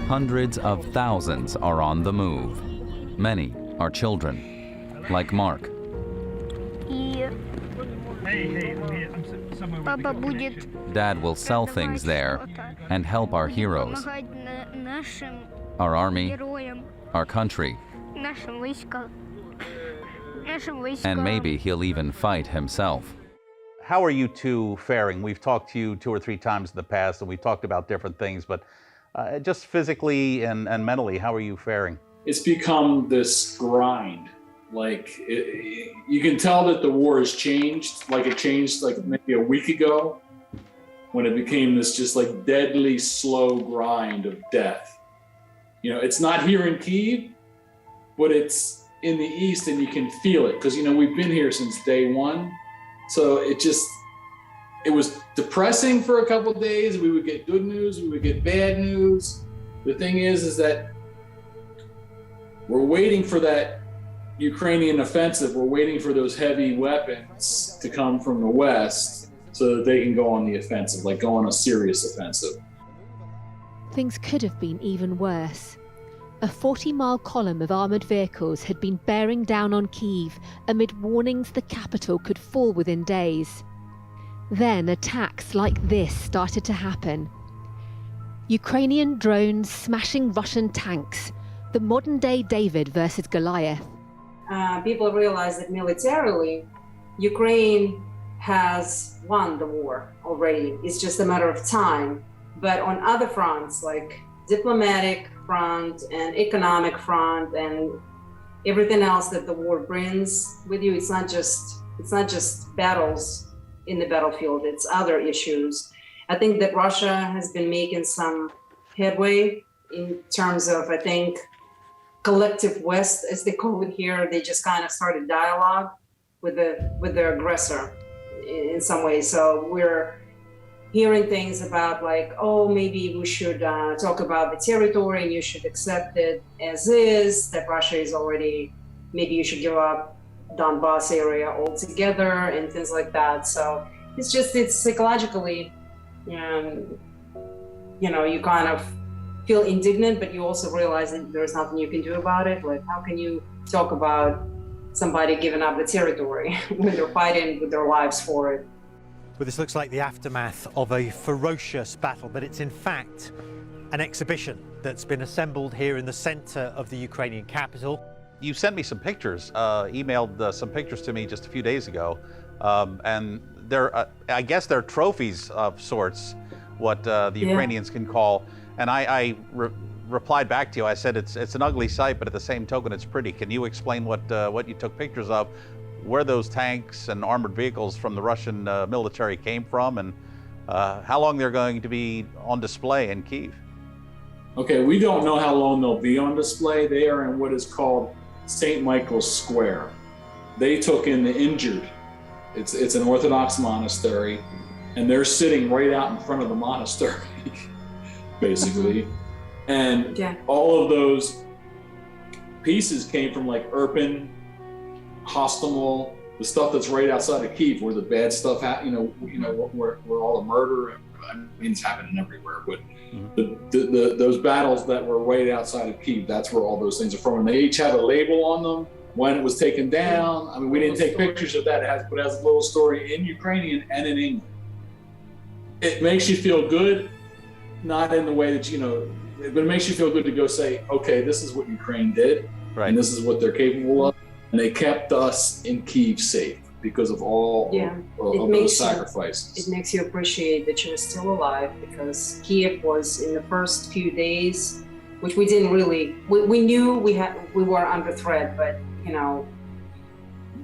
Hundreds of thousands are on the move. Many are children, like Mark. Dad will sell things there and help our heroes, our army, our country, and maybe he'll even fight himself. How are you two faring? We've talked to you 2 or 3 times in the past, and we've talked about different things, but just physically and mentally, how are you faring? It's become this grind. Like, you can tell that the war has changed. Like, it changed like maybe a week ago when it became this just like deadly slow grind of death. You know, it's not here in Kyiv, but it's in the east, and you can feel it because, you know, we've been here since day one. So it was depressing for a couple of days. We would get good news, we would get bad news. The thing is that we're waiting for that Ukrainian offensive. We're waiting for those heavy weapons to come from the West so that they can go on the offensive, like go on a serious offensive. Things could have been even worse. A 40-mile column of armoured vehicles had been bearing down on Kyiv amid warnings the capital could fall within days. Then attacks like this started to happen. Ukrainian drones smashing Russian tanks, the modern-day David versus Goliath. People realize that militarily, Ukraine has won the war already. It's just a matter of time. But on other fronts, like diplomatic front and economic front and everything else that the war brings with you, it's not just battles in the battlefield, it's other issues. I think that Russia has been making some headway in terms of, I think, collective West, as they call it here. They just kind of started dialogue with the aggressor in some ways. So we're hearing things about like, oh, maybe we should talk about the territory and you should accept it as is, that Russia is already, maybe you should give up Donbass area altogether and things like that. So it's psychologically, you know, you kind of feel indignant, but you also realize that there's nothing you can do about it. Like, how can you talk about somebody giving up the territory when they're fighting with their lives for it? Well, this looks like the aftermath of a ferocious battle, but it's in fact an exhibition that's been assembled here in the center of the Ukrainian capital. You sent me some pictures, emailed some pictures to me just a few days ago, and they're, I guess they're trophies of sorts, what the Ukrainians can call. And I replied back to you. I said it's an ugly sight, but at the same token, it's pretty. Can you explain what you took pictures of, where those tanks and armored vehicles from the Russian military came from, and how long they're going to be on display in Kyiv? Okay, we don't know how long they'll be on display. They are in what is called St. Michael's Square. They took in the injured. It's an Orthodox monastery, and they're sitting right out in front of the monastery, basically. And all of those pieces came from like Irpin, Hostomel, the stuff that's right outside of Kyiv, where the bad stuff happened. Where all the murder. I mean, it's happening everywhere, but those battles that were right outside of Kyiv, that's where all those things are from. And they each have a label on them when it was taken down. I mean, we didn't take pictures of that. But it has a little story in Ukrainian and in English. It makes you feel good, not in the way that, but it makes you feel good to go say, okay, this is what Ukraine did, right, and this is what they're capable of. And they kept us in Kyiv safe because of all of those sacrifices. It makes you appreciate that you're still alive, because Kyiv was, in the first few days, which we didn't really, we knew we were under threat, but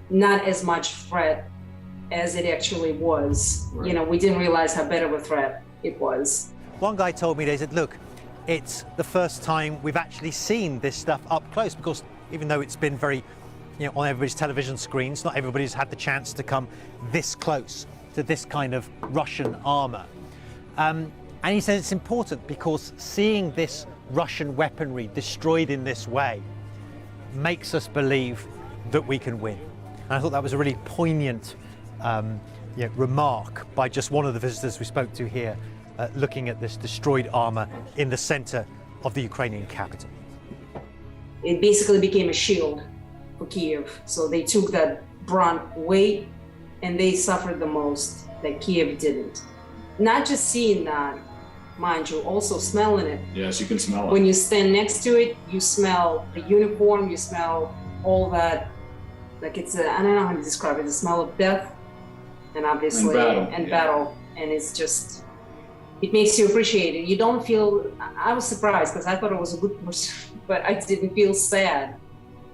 not as much threat as it actually was. Right. We didn't realize how bad of a threat it was. One guy told me, they said, look, it's the first time we've actually seen this stuff up close, because even though it's been very, on everybody's television screens, not everybody's had the chance to come this close to this kind of Russian armor. And he says it's important because seeing this Russian weaponry destroyed in this way makes us believe that we can win. And I thought that was a really poignant remark by just one of the visitors we spoke to here, looking at this destroyed armor in the center of the Ukrainian capital. It basically became a shield for Kyiv. So they took that brunt weight and they suffered the most, that Kyiv didn't. Not just seeing that, mind you, also smelling it. Yes, you can smell it. When you stand next to it, you smell the uniform, you smell all that, like it's a, I don't know how to describe it, the smell of death and obviously, battle. And it's just, it makes you appreciate it. You don't feel, I was surprised because I thought it was a good person, but I didn't feel sad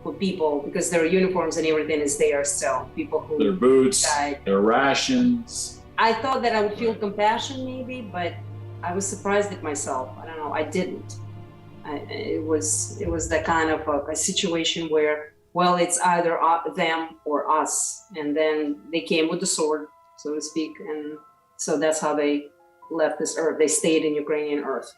for people because their uniforms and everything is there still. People who their boots, died. their rations. I thought that I would feel compassion maybe, but I was surprised at myself. I don't know, I didn't. It was that kind of a situation where, well, it's either them or us. And then they came with the sword, so to speak. And so that's how they left this earth. They stayed in Ukrainian earth.